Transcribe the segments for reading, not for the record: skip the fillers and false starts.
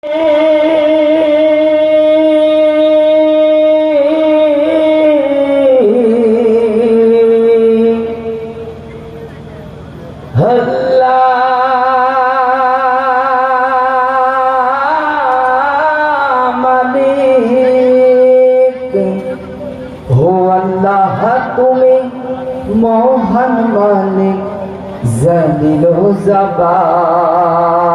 তুমি মহান মালিক জালিল জবান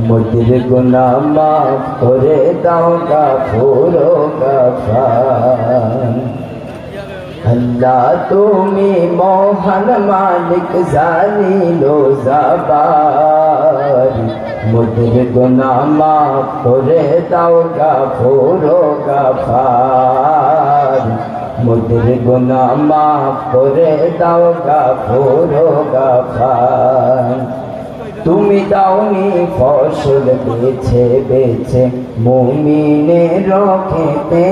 মোদের গুনাহ মাফ করে দাও গাফুর গাফার। আল্লাহ তুমি মহান মালিক জালিল জবান মোদের গুনাহ মাফ করে দাও গাফুর গাফার। মোদের গুনাহ মাফ করে দাও গাফুর গাফার। তুমি দাওনি ফসল বেছে বেছে মুমিনের খেতে,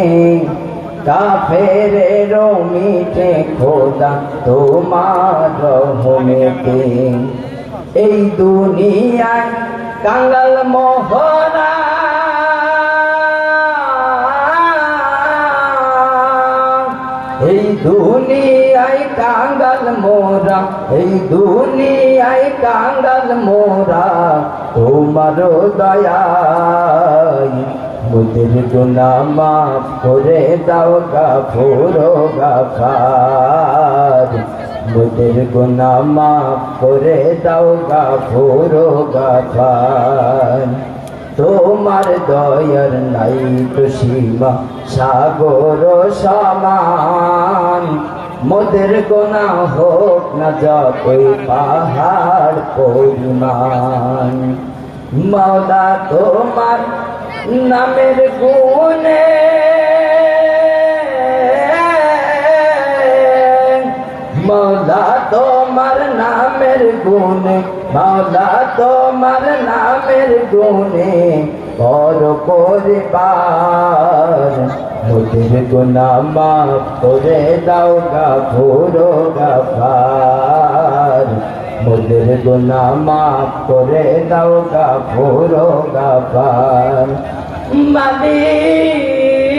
কাফেরের মিটে খোদা তোমার রহমতে। এই দুনিয়ায় কাঙ্গাল মোহরা এই দুনিয়ায় কাঙ্গাল মোরা, এই দুনিয়ায় কাঙ্গাল মোরা তোমার দয়ায়। মোদের গুনাহ মাফ করে দাও গাফুর গাফার। মোদের গুনাহ মাফ করে দাও গাফুর গাফার। তোমার দয়ার নাই তো সীমা সাগর সমান, মোদের গুনাহ হোক না যতই পাহাড় পরিমাণ। মাওলা তোমার নামের গুণে মাওলা তোমার নামের গুণে, মাওলা তোমার নামের গুণে বড় পরিবার। মোদের গুনাহ মাফ করে দাও গাফুর গাফার। মোদের গুনাহ মাফ করে দাও গাফুর গাফার। মালিক